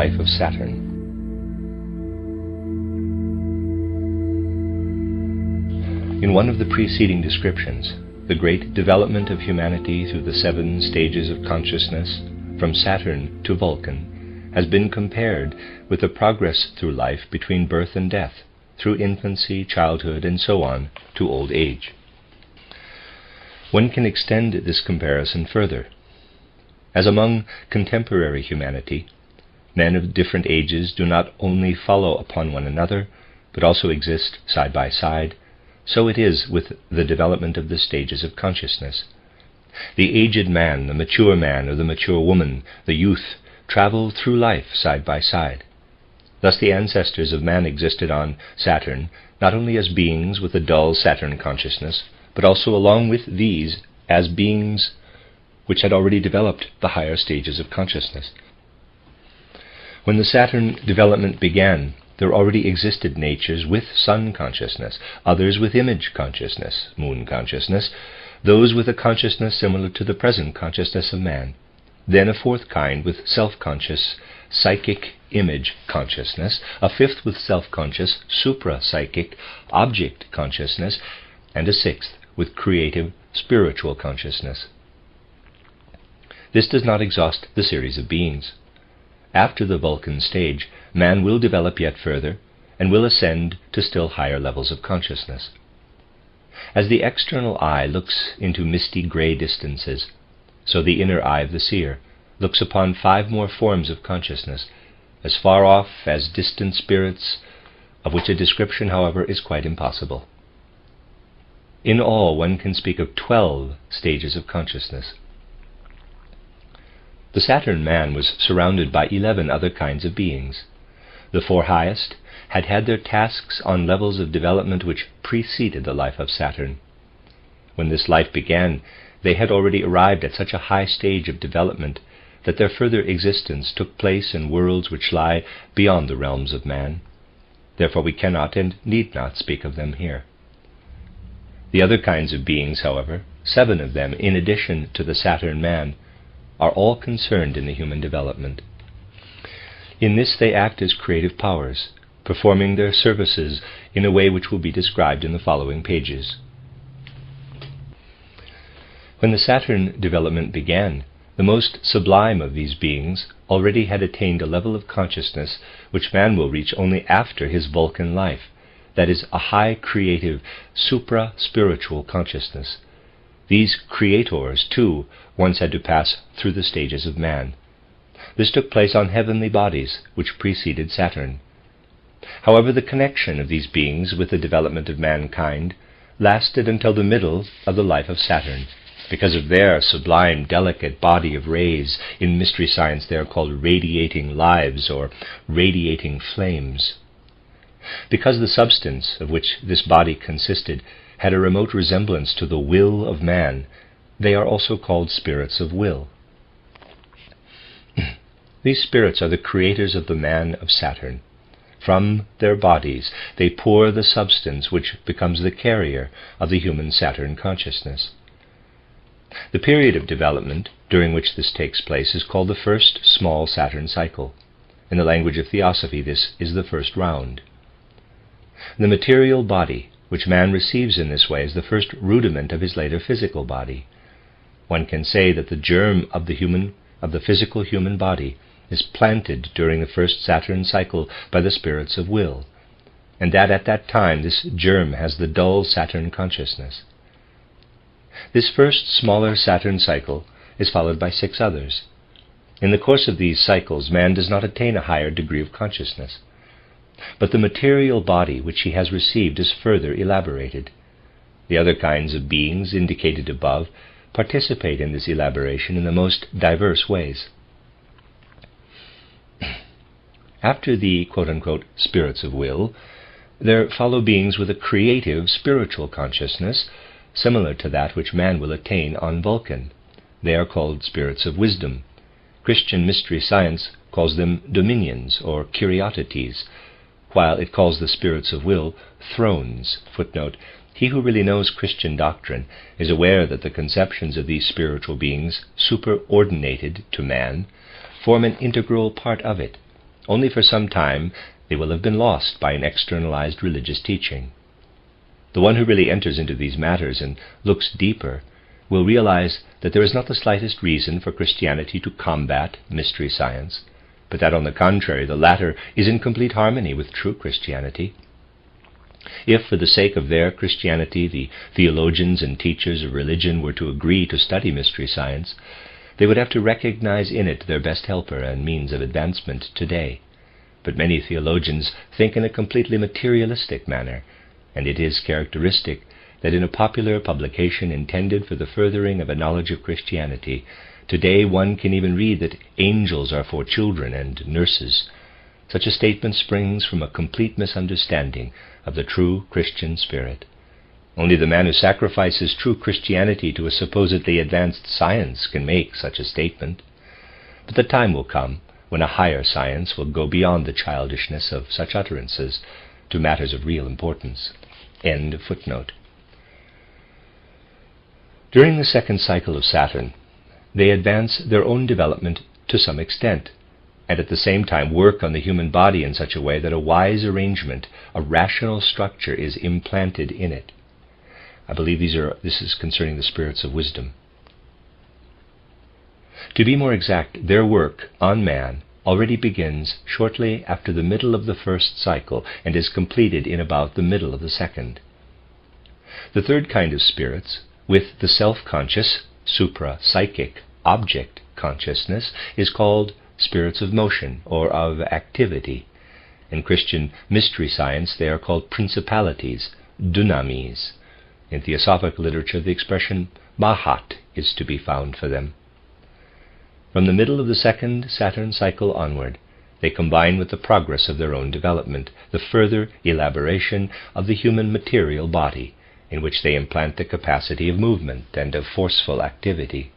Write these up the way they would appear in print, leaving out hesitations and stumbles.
life of Saturn. In one of the preceding descriptions, the great development of humanity through the 7 stages of consciousness, from Saturn to Vulcan, has been compared with the progress through life between birth and death, through infancy, childhood, and so on, to old age. One can extend this comparison further, as among contemporary humanity, men of different ages do not only follow upon one another, but also exist side by side. So it is with the development of the stages of consciousness. The aged man, the mature man, or the mature woman, the youth, travel through life side by side. Thus the ancestors of man existed on Saturn, not only as beings with a dull Saturn consciousness, but also along with these as beings which had already developed the higher stages of consciousness. When the Saturn development began, there already existed natures with sun consciousness, others with image consciousness, moon consciousness, those with a consciousness similar to the present consciousness of man, then a 4th kind with self-conscious, psychic image consciousness, a 5th with self-conscious, supra-psychic object consciousness, and a 6th with creative, spiritual consciousness. This does not exhaust the series of beings. After the Vulcan stage, man will develop yet further and will ascend to still higher levels of consciousness. As the external eye looks into misty gray distances, so the inner eye of the seer looks upon 5 more forms of consciousness, as far off as distant spirits, of which a description, however, is quite impossible. In all, one can speak of 12 stages of consciousness. The Saturn man was surrounded by 11 other kinds of beings. The 4 highest had had their tasks on levels of development which preceded the life of Saturn. When this life began, they had already arrived at such a high stage of development that their further existence took place in worlds which lie beyond the realms of man. Therefore we cannot and need not speak of them here. The other kinds of beings, however, 7 of them in addition to the Saturn man, are all concerned in the human development. In this they act as creative powers, performing their services in a way which will be described in the following pages. When the Saturn development began, the most sublime of these beings already had attained a level of consciousness which man will reach only after his Vulcan life, that is, a high creative, supra-spiritual consciousness. These creators, too, once had to pass through the stages of man. This took place on heavenly bodies, which preceded Saturn. However, the connection of these beings with the development of mankind lasted until the middle of the life of Saturn, because of their sublime, delicate body of rays. In mystery science they are called radiating lives or radiating flames. Because the substance of which this body consisted had a remote resemblance to the will of man, they are also called spirits of will. These spirits are the creators of the man of Saturn. From their bodies they pour the substance which becomes the carrier of the human Saturn consciousness. The period of development during which this takes place is called the first small Saturn cycle. In the language of theosophy, this is the first round. The material body which man receives in this way is the first rudiment of his later physical body. One can say that the germ of the physical human body is planted during the first Saturn cycle by the spirits of will, and that at that time this germ has the dull Saturn consciousness. This first smaller Saturn cycle is followed by 6 others. In the course of these cycles, man does not attain a higher degree of consciousness, but the material body which he has received is further elaborated. The other kinds of beings indicated above participate in this elaboration in the most diverse ways. After the quote-unquote spirits of will, there follow beings with a creative spiritual consciousness similar to that which man will attain on Vulcan. They are called spirits of wisdom. Christian mystery science calls them dominions or kuriotetes, while it calls the spirits of will thrones. Footnote: he who really knows Christian doctrine is aware that the conceptions of these spiritual beings, superordinated to man, form an integral part of it, only for some time they will have been lost by an externalized religious teaching. The one who really enters into these matters and looks deeper will realize that there is not the slightest reason for Christianity to combat mystery science, but that on the contrary the latter is in complete harmony with true Christianity. If, for the sake of their Christianity, the theologians and teachers of religion were to agree to study mystery science, they would have to recognize in it their best helper and means of advancement today. But many theologians think in a completely materialistic manner, and it is characteristic that in a popular publication intended for the furthering of a knowledge of Christianity, today one can even read that angels are for children and nurses. Such a statement springs from a complete misunderstanding of the true Christian spirit. Only the man who sacrifices true Christianity to a supposedly advanced science can make such a statement. But the time will come when a higher science will go beyond the childishness of such utterances to matters of real importance. End of footnote. During the second cycle of Saturn, they advance their own development to some extent, and at the same time work on the human body in such a way that a wise arrangement, a rational structure is implanted in it. I believe this is concerning the spirits of wisdom. To be more exact, their work on man already begins shortly after the middle of the first cycle and is completed in about the middle of the second. The third kind of spirits, with the self-conscious, supra-psychic object consciousness, is called spirits of motion or of activity. In Christian mystery science they are called principalities, dunamis. In theosophic literature the expression mahat is to be found for them. From the middle of the second Saturn cycle onward, they combine with the progress of their own development the further elaboration of the human material body, in which they implant the capacity of movement and of forceful activity.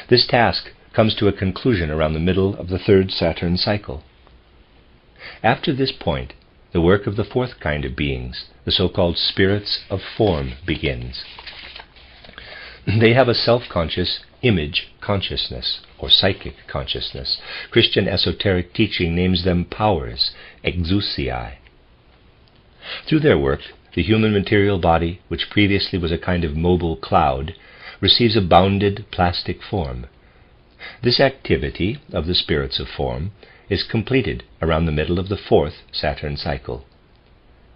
This task comes to a conclusion around the middle of the third Saturn cycle. After this point, the work of the fourth kind of beings, the so-called spirits of form, begins. They have a self-conscious image consciousness, or psychic consciousness. Christian esoteric teaching names them powers, exousiae. Through their work, the human material body, which previously was a kind of mobile cloud, receives a bounded plastic form. This activity of the spirits of form is completed around the middle of the fourth Saturn cycle.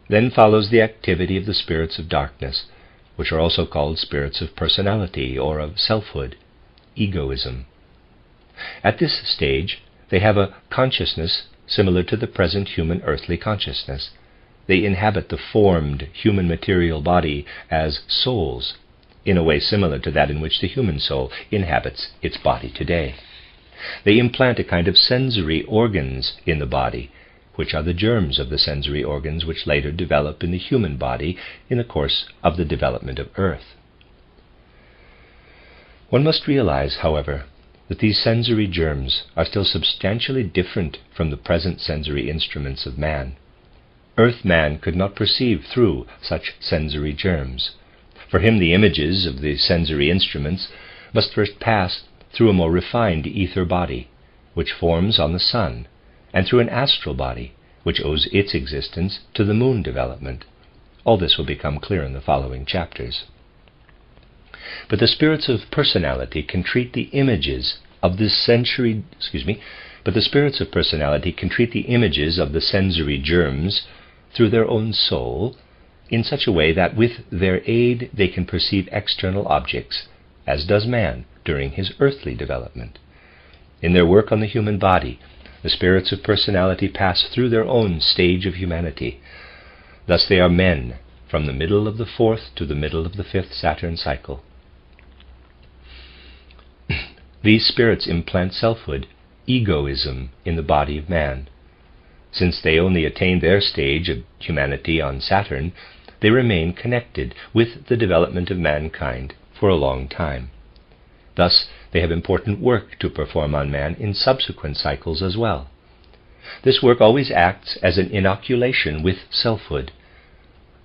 Then follows the activity of the spirits of darkness, which are also called spirits of personality or of selfhood, egoism. At this stage, they have a consciousness similar to the present human earthly consciousness. They inhabit the formed human material body as souls, in a way similar to that in which the human soul inhabits its body today. They implant a kind of sensory organs in the body, which are the germs of the sensory organs which later develop in the human body in the course of the development of Earth. One must realize, however, that these sensory germs are still substantially different from the present sensory instruments of man. Earth-man could not perceive through such sensory germs. For him the images of the sensory instruments must first pass through a more refined ether body, which forms on the sun, and through an astral body, which owes its existence to the moon development. All this will become clear in the following chapters. But the spirits of personality can treat the images of the sensory germs through their own soul in such a way that with their aid they can perceive external objects, as does man during his earthly development. In their work on the human body, the spirits of personality pass through their own stage of humanity. Thus they are men from the middle of the fourth to the middle of the fifth Saturn cycle. These spirits implant selfhood, egoism, in the body of man. Since they only attain their stage of humanity on Saturn, they remain connected with the development of mankind for a long time. Thus, they have important work to perform on man in subsequent cycles as well. This work always acts as an inoculation with selfhood.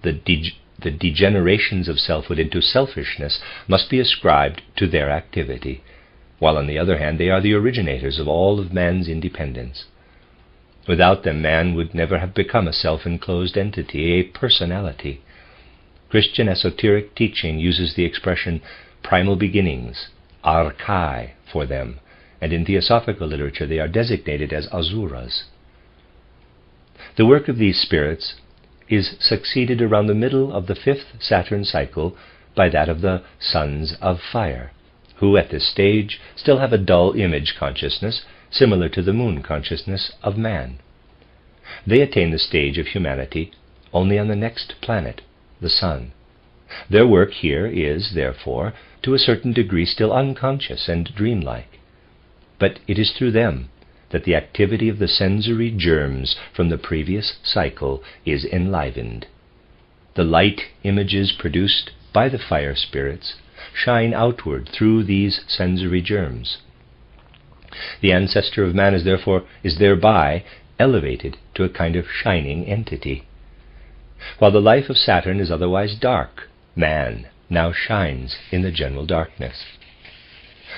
The degenerations of selfhood into selfishness must be ascribed to their activity, while on the other hand they are the originators of all of man's independence. Without them, man would never have become a self-enclosed entity, a personality. Christian esoteric teaching uses the expression primal beginnings, archai, for them, and in theosophical literature they are designated as asuras. The work of these spirits is succeeded around the middle of the fifth Saturn cycle by that of the sons of fire, who at this stage still have a dull image consciousness similar to the moon consciousness of man. They attain the stage of humanity only on the next planet, the sun. Their work here is, therefore, to a certain degree still unconscious and dreamlike. But it is through them that the activity of the sensory germs from the previous cycle is enlivened. The light images produced by the fire spirits shine outward through these sensory germs. The ancestor of man is thereby elevated to a kind of shining entity. While the life of Saturn is otherwise dark, man now shines in the general darkness.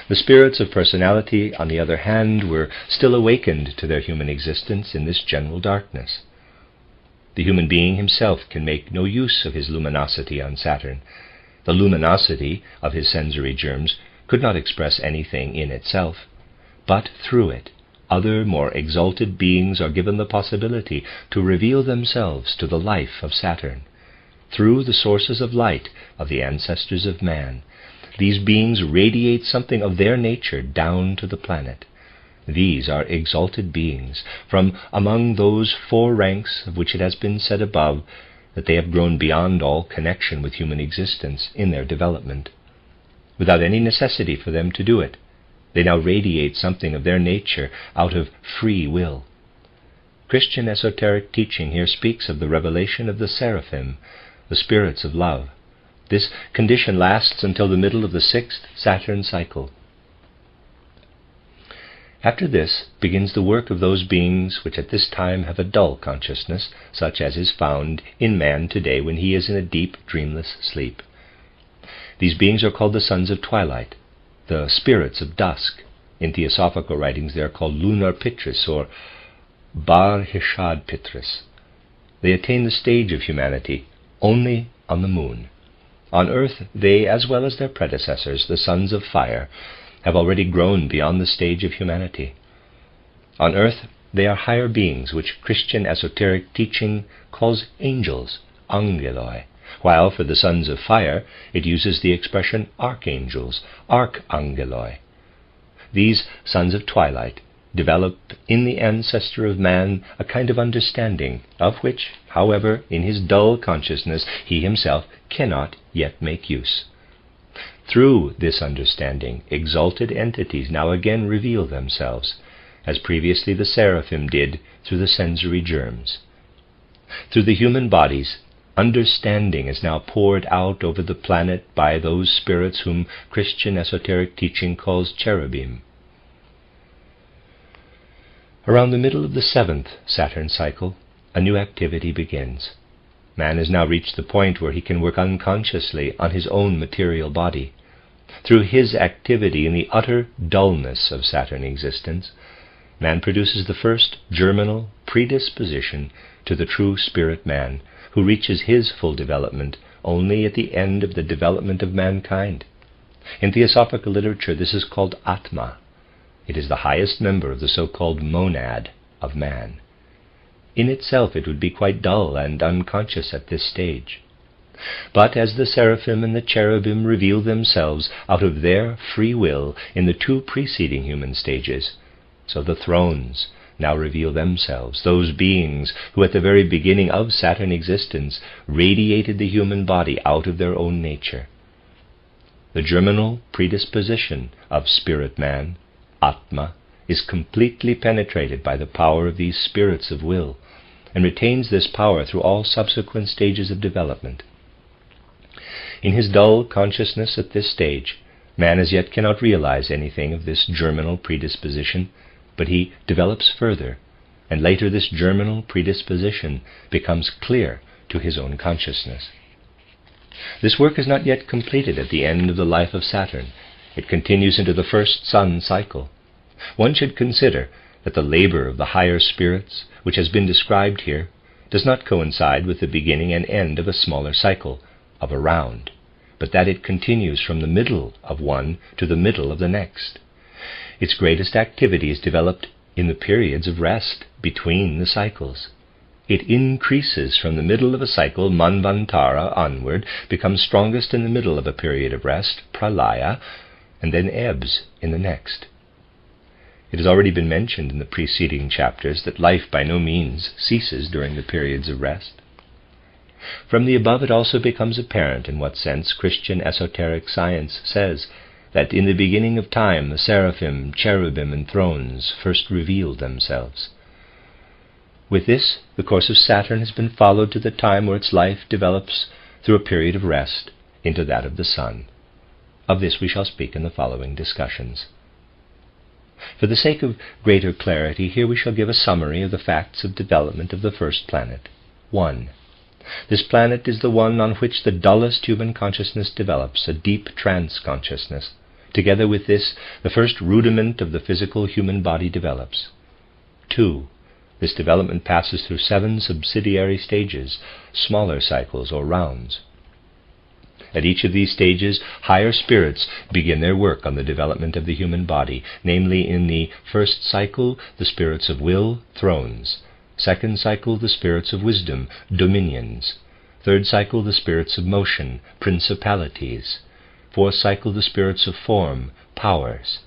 The spirits of personality, on the other hand, were still awakened to their human existence in this general darkness. The human being himself can make no use of his luminosity on Saturn. The luminosity of his sensory germs could not express anything in itself, but through it, other more exalted beings are given the possibility to reveal themselves to the life of Saturn. Through the sources of light of the ancestors of man, these beings radiate something of their nature down to the planet. These are exalted beings from among those four ranks of which it has been said above that they have grown beyond all connection with human existence in their development. Without any necessity for them to do it, they now radiate something of their nature out of free will. Christian esoteric teaching here speaks of the revelation of the seraphim, the spirits of love. This condition lasts until the middle of the sixth Saturn cycle. After this begins the work of those beings which at this time have a dull consciousness, such as is found in man today when he is in a deep, dreamless sleep. These beings are called the sons of twilight, the spirits of dusk. In theosophical writings they are called lunar pitris or bar hishad pitris. They attain the stage of humanity only on the moon. On earth they, as well as their predecessors, the sons of fire, have already grown beyond the stage of humanity. On earth they are higher beings which Christian esoteric teaching calls angels, angeloi, while for the sons of fire it uses the expression archangels, archangeloi. These sons of twilight develop in the ancestor of man a kind of understanding, of which, however, in his dull consciousness he himself cannot yet make use. Through this understanding, exalted entities now again reveal themselves, as previously the seraphim did through the sensory germs. Through the human bodies, understanding is now poured out over the planet by those spirits whom Christian esoteric teaching calls cherubim. Around the middle of the seventh Saturn cycle, a new activity begins. Man has now reached the point where he can work unconsciously on his own material body. Through his activity in the utter dullness of Saturn existence, man produces the first germinal predisposition to the true spirit man, who reaches his full development only at the end of the development of mankind. In theosophical literature this is called Atma. It is the highest member of the so-called monad of man. In itself it would be quite dull and unconscious at this stage. But as the seraphim and the cherubim reveal themselves out of their free will in the two preceding human stages, so the thrones now reveal themselves, those beings who at the very beginning of Saturn existence radiated the human body out of their own nature. The germinal predisposition of spirit man, Atma, is completely penetrated by the power of these spirits of will, and retains this power through all subsequent stages of development. In his dull consciousness at this stage, man as yet cannot realize anything of this germinal predisposition, but he develops further, and later this germinal predisposition becomes clear to his own consciousness. This work is not yet completed at the end of the life of Saturn. It continues into the first sun cycle. One should consider that the labor of the higher spirits, which has been described here, does not coincide with the beginning and end of a smaller cycle, of a round, but that it continues from the middle of one to the middle of the next. Its greatest activity is developed in the periods of rest between the cycles. It increases from the middle of a cycle, manvantara, onward, becomes strongest in the middle of a period of rest, pralaya, and then ebbs in the next. It has already been mentioned in the preceding chapters that life by no means ceases during the periods of rest. From the above it also becomes apparent in what sense Christian esoteric science says that in the beginning of time the seraphim, cherubim, and thrones first revealed themselves. With this, the course of Saturn has been followed to the time where its life develops through a period of rest into that of the Sun. Of this we shall speak in the following discussions. For the sake of greater clarity, here we shall give a summary of the facts of development of the first planet. 1. This planet is the one on which the dullest human consciousness develops, a deep trance consciousness. Together with this, the first rudiment of the physical human body develops. 2. This development passes through 7 subsidiary stages, smaller cycles or rounds. At each of these stages, higher spirits begin their work on the development of the human body, namely in the first cycle, the spirits of will, thrones; second cycle, the spirits of wisdom, dominions; third cycle, the spirits of motion, principalities; fourth cycle, the spirits of form, powers;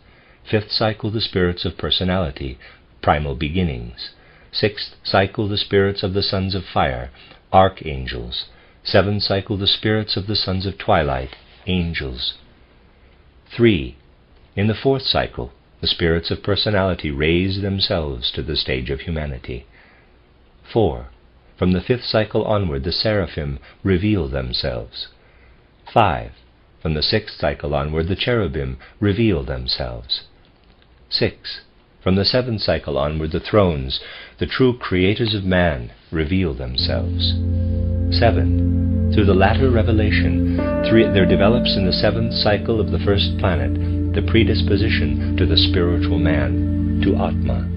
fifth cycle, the spirits of personality, primal beginnings; sixth cycle, the spirits of the sons of fire, archangels; seventh cycle, the spirits of the sons of twilight, angels. 3. In the fourth cycle, the spirits of personality raise themselves to the stage of humanity. 4. From the fifth cycle onward, the seraphim reveal themselves. 5. From the sixth cycle onward, the cherubim reveal themselves. 6. From the seventh cycle onward, the thrones, the true creators of man, reveal themselves. 7. Through the latter revelation, there develops in the seventh cycle of the first planet the predisposition to the spiritual man, to Atma.